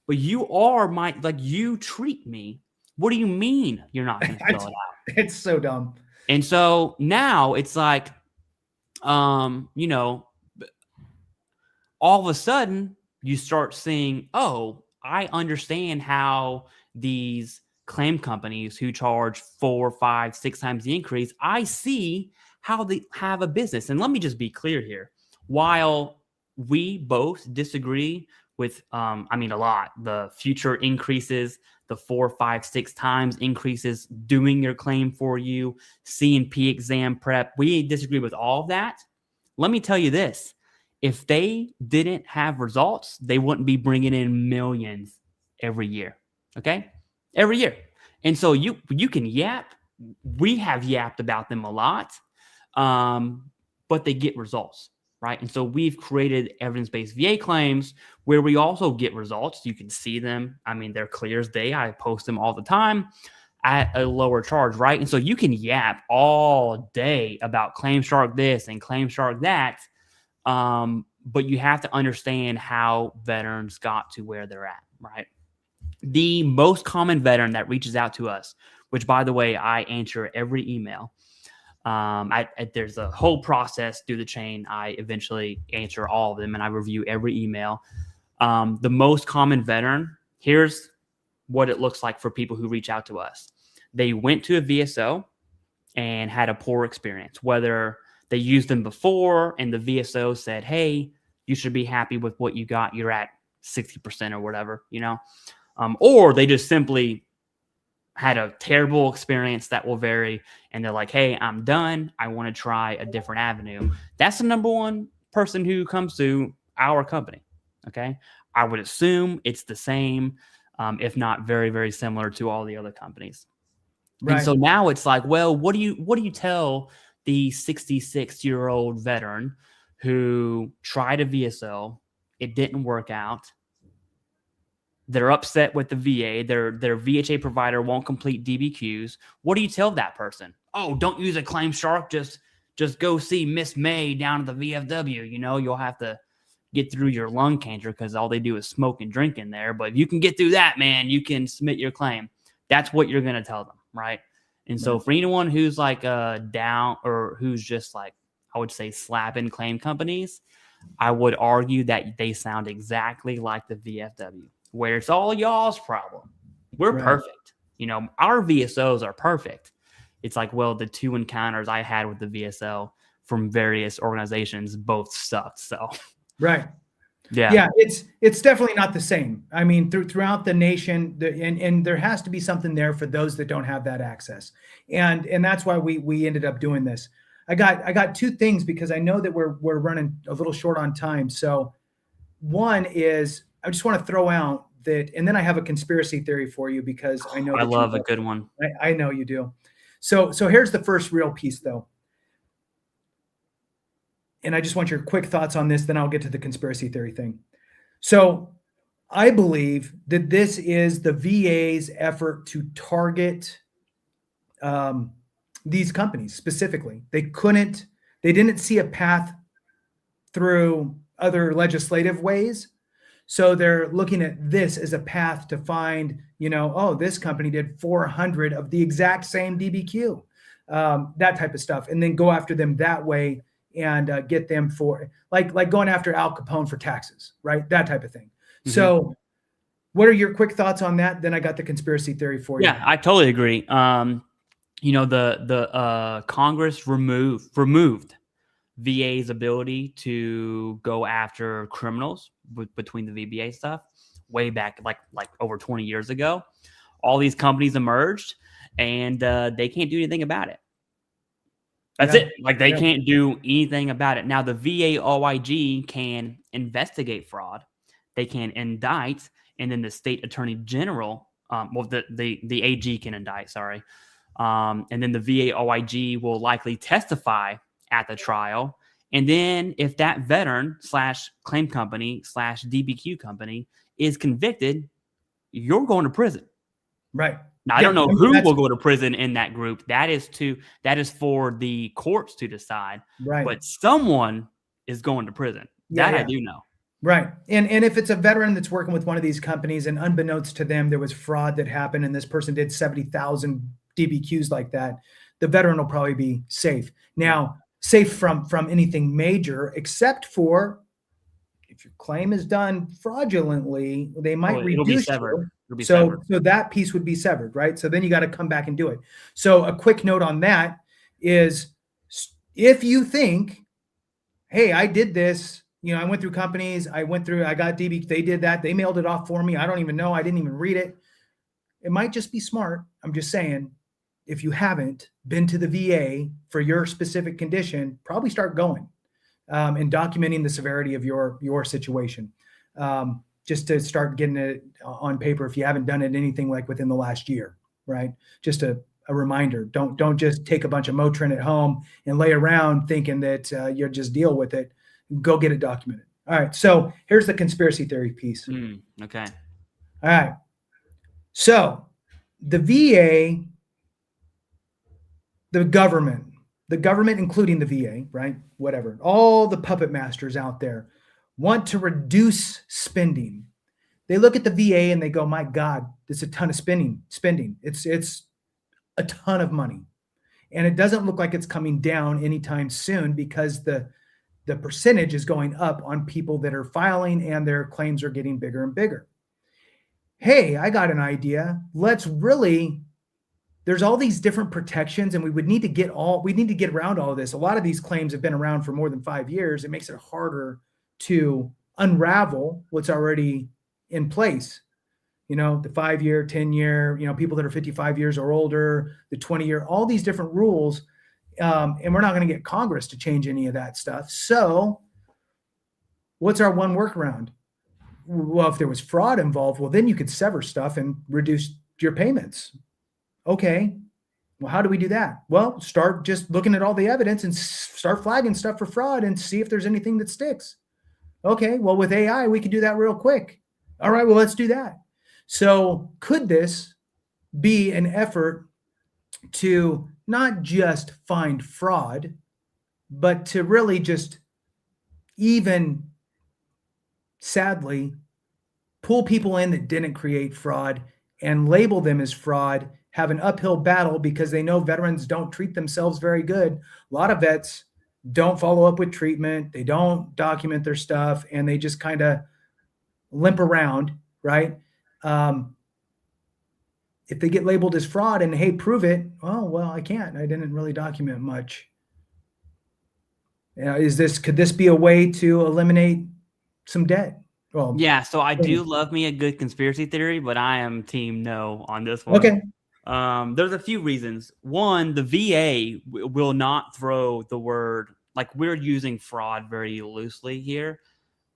but you are you treat me. What do you mean you're not going to fill it out?
It's so dumb.
And so now it's like, all of a sudden you start seeing, oh, I understand how these claim companies who charge 4, 5, 6 times the increase, I see how they have a business. And let me just be clear here. While we both disagree with, a lot, the future increases, the 4, 5, 6 times increases, doing your claim for you, C&P exam prep, we disagree with all of that. Let me tell you this. If they didn't have results, they wouldn't be bringing in millions every year. Okay, every year. And so you can yap. We have yapped about them a lot, but they get results, right? And so we've created evidence-based VA claims where we also get results. You can see them. I mean, they're clear as day. I post them all the time at a lower charge, right? And so you can yap all day about Claim Shark this and Claim Shark that, but you have to understand how veterans got to where they're at, right? The most common veteran that reaches out to us, which, by the way, I answer every email. There's a whole process through the chain. I eventually answer all of them, and I review every email. The most common veteran, here's what it looks like for people who reach out to us. They went to a VSO and had a poor experience, whether they used them before and the VSO said, hey, you should be happy with what you got. You're at 60% or whatever, or they just simply had a terrible experience that will vary. And they're like, hey, I'm done. I want to try a different avenue. That's the number one person who comes to our company. Okay. I would assume it's the same, if not very, very similar to all the other companies. Right. And so now it's like, well, what do you tell the 66-year-old veteran who tried a VSO, it didn't work out, they're upset with the VA, their VHA provider won't complete DBQs? What do you tell that person? Oh, don't use a Claim Shark, just go see Miss May down at the VFW. You'll have to get through your lung cancer because all they do is smoke and drink in there. But if you can get through that, man, you can submit your claim. That's what you're going to tell them, right? And so for anyone who's like down, or who's just like, I would say, slapping claim companies, I would argue that they sound exactly like the VFW, where it's all y'all's problem. We're perfect. Our VSOs are perfect. It's like, well, the 2 encounters I had with the VSO from various organizations both sucked. So,
right.
Yeah.
It's definitely not the same. I mean, throughout the nation, and there has to be something there for those that don't have that access. And that's why we ended up doing this. I got 2 things because I know that we're running a little short on time. So one is, I just want to throw out that, and then I have a conspiracy theory for you because I know
I love a good one.
I know you do. So here's the first real piece though. And I just want your quick thoughts on this, then I'll get to the conspiracy theory thing. So I believe that this is the VA's effort to target these companies specifically. They didn't see a path through other legislative ways. So they're looking at this as a path to find, this company did 400 of the exact same DBQ, that type of stuff, and then go after them that way and get them for like going after Al Capone for taxes, right? That type of thing. Mm-hmm. So what are your quick thoughts on that? Then I got the conspiracy theory for you.
Yeah, I totally agree. The Congress removed VA's ability to go after criminals between the VBA stuff way back, like over 20 years ago. All these companies emerged, and they can't do anything about it. That's it. Like, they can't do anything about it. Now, the VA OIG can investigate fraud. They can indict, and then the state attorney general, the AG can indict, sorry. And then the VA OIG will likely testify at the trial. And then if that veteran / claim company / DBQ company is convicted, you're going to prison.
Right.
Now, I don't know who will go to prison in that group. That is for the courts to decide.
Right.
But someone is going to prison. I do know.
Right. And if it's a veteran that's working with one of these companies and unbeknownst to them, there was fraud that happened and this person did 70,000 DBQs like that, the veteran will probably be safe. Now, safe from anything major, except for if your claim is done fraudulently, they might reduce you. So that piece would be severed, right? So then you got to come back and do it. So a quick note on that is, if you think, hey, I did this, I went through companies, I got DB, they did that, they mailed it off for me, I don't even know, I didn't even read it. It might just be smart. I'm just saying, if you haven't been to the VA for your specific condition, probably start going, and documenting the severity of your situation, just to start getting it on paper if you haven't done it anything like within the last year, right? Just a reminder. Don't just take a bunch of Motrin at home and lay around thinking that you'll just deal with it. Go get it documented. All right. So here's the conspiracy theory piece.
Okay.
All right. So the VA, the government, including the VA, right? Whatever. All the puppet masters out there want to reduce spending. They look at the VA and they go, my God, it's a ton of spending. It's a ton of money. And it doesn't look like it's coming down anytime soon because the percentage is going up on people that are filing and their claims are getting bigger and bigger. Hey, I got an idea. There's all these different protections and we need to get around all of this. A lot of these claims have been around for more than 5 years. It makes it harder to unravel what's already in place. The 5-year, 10-year, people that are 55 years or older, the 20-year, all these different rules. And we're not going to get Congress to change any of that stuff. So what's our one workaround? Well, if there was fraud involved, well, then you could sever stuff and reduce your payments. Okay. Well, how do we do that? Well, start just looking at all the evidence and start flagging stuff for fraud and see if there's anything that sticks. Okay. Well, with AI, we could do that real quick. All right. Well, let's do that. So could this be an effort to not just find fraud, but to really just even sadly pull people in that didn't create fraud and label them as fraud, have an uphill battle because they know veterans don't treat themselves very good. A lot of vets don't follow up with treatment. They don't document their stuff and they just kind of limp around, right? If they get labeled as fraud and, hey, prove it. Oh, well, I can't. I didn't really document much. Could this be a way to eliminate some debt? Well,
yeah. So I do love me a good conspiracy theory, but I am team no on this one.
Okay.
There's a few reasons. One, the VA will not throw the word, like we're using fraud very loosely here.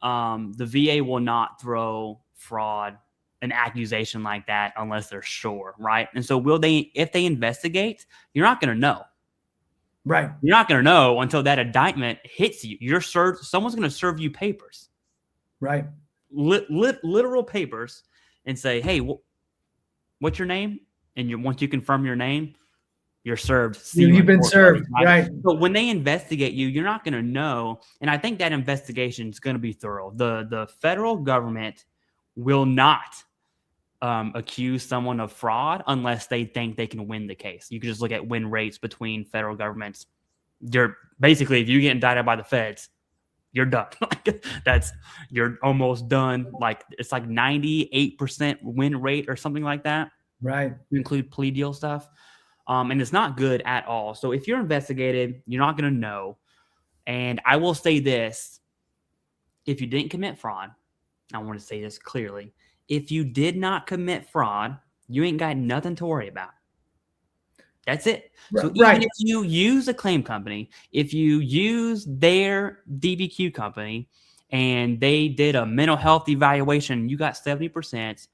The VA will not throw fraud, an accusation like that, unless they're sure, right? And so if they investigate, you're not going to know.
Right.
You're not going to know until that indictment hits you. Someone's going to serve you papers.
Right.
Literal papers and say, hey, what's your name? And once you confirm your name, you're served.
You've been served, right?
But when they investigate you, you're not going to know. And I think that investigation is going to be thorough. The federal government will not accuse someone of fraud unless they think they can win the case. You can just look at win rates between federal governments. You're basically, if you get indicted by the feds, you're done. You're almost done. Like it's like 98% win rate or something like that.
Right.
To include plea deal stuff. And it's not good at all. So if you're investigated, you're not going to know. And I will say this, if you didn't commit fraud, I want to say this clearly. If you did not commit fraud, you ain't got nothing to worry about. That's it. So even if you use a claim company, if you use their DBQ company and they did a mental health evaluation, you got 70%,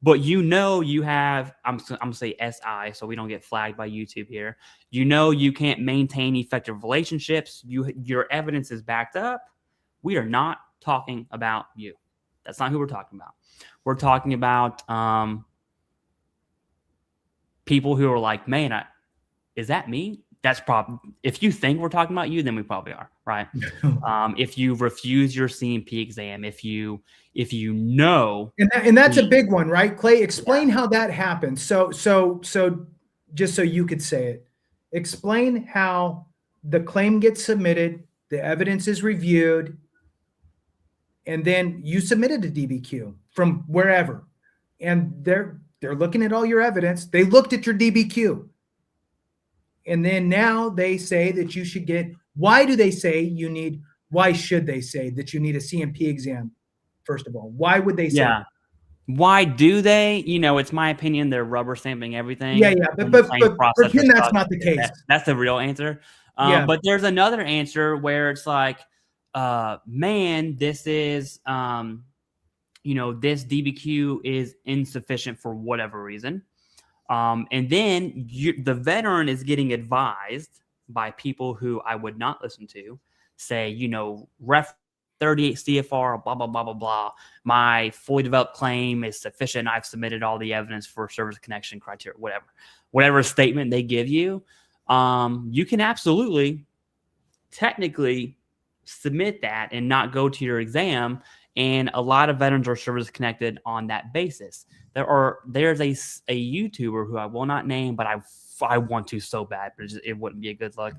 but you have, I'm going to say SI so we don't get flagged by YouTube here. You can't maintain effective relationships. Your evidence is backed up. We are not talking about you. That's not who we're talking about. We're talking about people who are like, man, is that me? That's probably, if you think we're talking about you, then we probably are, right? If you refuse your CMP exam, if you know.
And that's a big one, right? Clay, explain how that happens. So just so you could say it, explain how the claim gets submitted, the evidence is reviewed, and then you submitted a DBQ from wherever, and they're looking at all your evidence. They looked at your DBQ, and then now they say that you should get. Why should they say that you need a CMP exam? First of all, why would they say?
Yeah. Why do they? It's my opinion. They're rubber stamping everything.
Yeah. But pretend that's not the case.
That's the real answer. But there's another answer where it's like, man, this is, this DBQ is insufficient for whatever reason. And then the veteran is getting advised by people who I would not listen to, say, ref 38 CFR, blah, blah, blah, blah, blah. My fully developed claim is sufficient. I've submitted all the evidence for service connection criteria, whatever statement they give you. You can absolutely, technically submit that and not go to your exam. And a lot of veterans are service connected on that basis. There's a YouTuber who I will not name, but I want to so bad, but it wouldn't be a good look,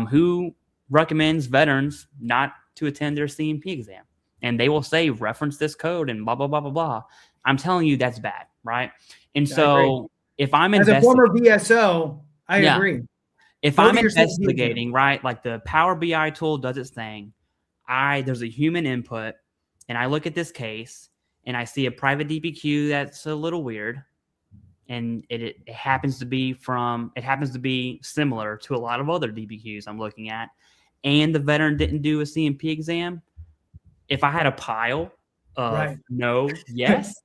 who recommends veterans not to attend their CMP exam. And they will say, reference this code and blah, blah, blah, blah, blah. I'm telling you that's bad, right? And so if I'm
as a former VSO, I agree.
If I'm investigating, right, like the Power BI tool does its thing, there's a human input, and I look at this case, and I see a private DBQ that's a little weird, and it happens to be similar to a lot of other DBQs I'm looking at, and the veteran didn't do a CMP exam. If I had a pile of no, yes,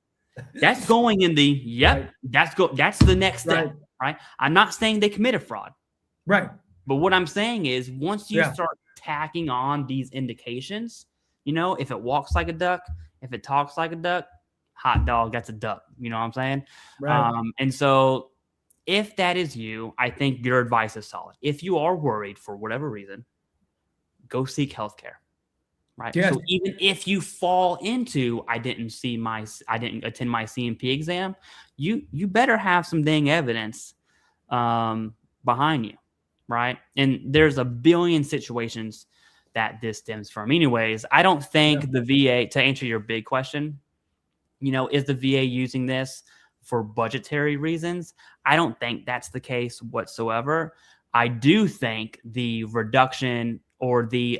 that's going in the yep. Right. That's the next step, right? I'm not saying they committed fraud,
right?
But what I'm saying is, once you start tacking on these indications, if it walks like a duck, if it talks like a duck, hot dog, that's a duck. You know what I'm saying?
Right.
And so, if that is you, I think your advice is solid. If you are worried for whatever reason, go seek healthcare. Right.
Yes.
So even if you fall into, I didn't attend my CMP exam, you better have some dang evidence behind you. Right. And there's a billion situations that this stems from. Anyways, I don't think the VA, to answer your big question, is the VA using this for budgetary reasons? I don't think that's the case whatsoever. I do think the reduction or the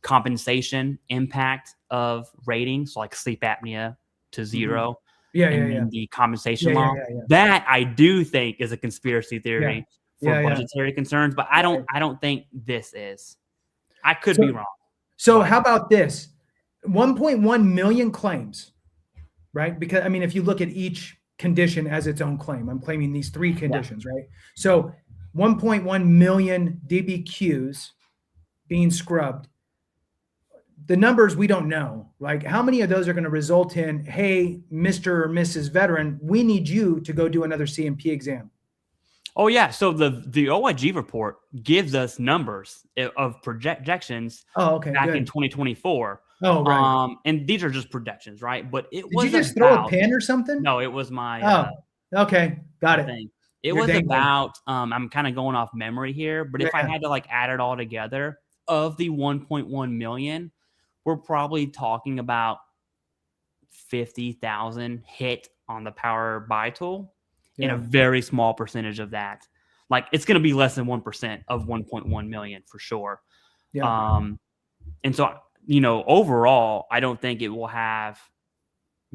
compensation impact of ratings, like sleep apnea to zero, the compensation law, that I do think is a conspiracy theory for budgetary concerns. But I don't think this is. I could be wrong.
So how about this? 1.1 million claims, right? Because if you look at each condition as its own claim, I'm claiming these three conditions, right? So 1.1 million DBQs being scrubbed. The numbers we don't know. Like, how many of those are going to result in, hey, Mr. or Mrs. Veteran, we need you to go do another CMP exam?
Oh, yeah. So the OIG report gives us numbers of projections back in 2024.
Oh, right.
And these are just projections, right? But it
was. Did you just throw a pen or something?
No, it was my.
Okay. Got it.
Thing. It was about, I'm kind of going off memory here, but if I had to add it all together, of the 1.1 million, we're probably talking about 50,000 hit on the Power BI tool, and a very small percentage of that. It's going to be less than 1% of 1.1 million for sure. Yeah. And so, overall, I don't think it will have,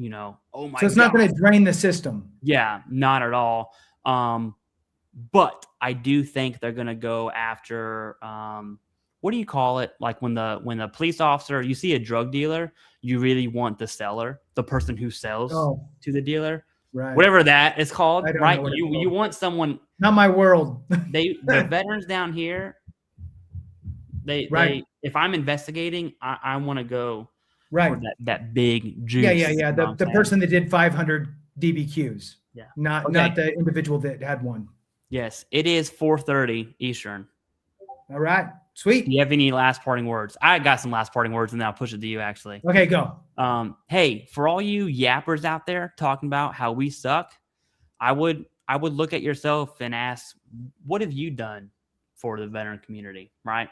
oh my God.
So it's not going to drain the system.
Yeah, not at all. But I do think they're going to go after, what do you call it? Like when the police officer, you see a drug dealer, you really want the seller, the person who sells to the dealer,
right?
Whatever that is called, right? You want someone.
Not my world.
the veterans down here, they if I'm investigating, I want to go for that big juice.
Yeah. The person that did 500 DBQs. Yeah. Not the individual that had one.
Yes, it is 4:30 Eastern.
All right. Sweet.
Do you have any last parting words? I got some last parting words, and then I'll push it to you, actually.
Okay, go.
Hey, for all you yappers out there talking about how we suck, I would look at yourself and ask, what have you done for the veteran community, right?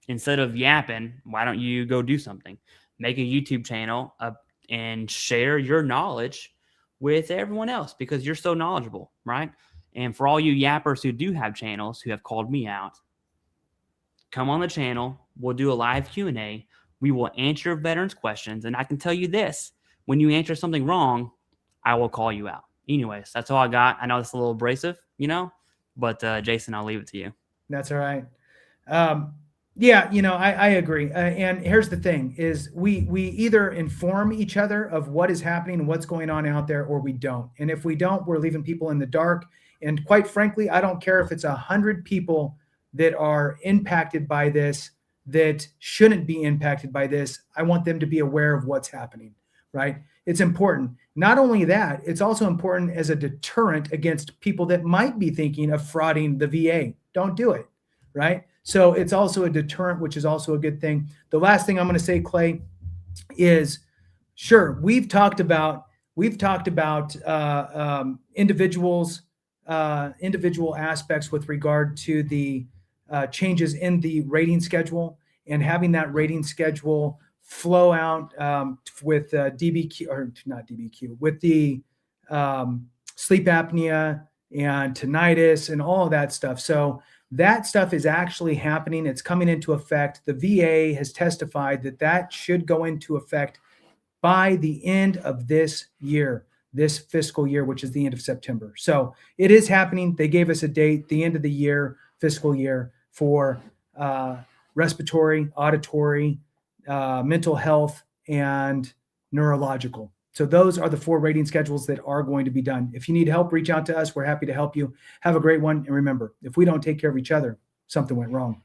Instead of yapping, why don't you go do something? Make a YouTube channel and share your knowledge with everyone else, because you're so knowledgeable, right? And for all you yappers who do have channels, who have called me out, come on the channel. We'll do a live Q&A. We will answer veterans' questions. And I can tell you this, when you answer something wrong, I will call you out. Anyways, that's all I got. I know it's a little abrasive, but Jason, I'll leave it to you.
That's all right. Yeah, I agree. And here's the thing is we either inform each other of what is happening and what's going on out there, or we don't. And if we don't, we're leaving people in the dark. And quite frankly, I don't care if it's 100 people that are impacted by this that shouldn't be impacted by this. I want them to be aware of what's happening, right? It's important. Not only that, it's also important as a deterrent against people that might be thinking of frauding the VA. Don't do it, right? So it's also a deterrent, which is also a good thing. The last thing I'm going to say, Clay, is sure, we've talked about individual aspects with regard to the changes in the rating schedule and having that rating schedule flow out with DBQ, or not DBQ, with the sleep apnea and tinnitus and all of that stuff. So that stuff is actually happening. It's coming into effect. The VA has testified that that should go into effect by the end of this year, this fiscal year, which is the end of September. So it is happening. They gave us a date, the end of the year, fiscal year, for respiratory, auditory, mental health, and neurological. So those are the 4 rating schedules that are going to be done. If you need help, reach out to us. We're happy to help you. Have a great one. And remember, if we don't take care of each other, something went wrong.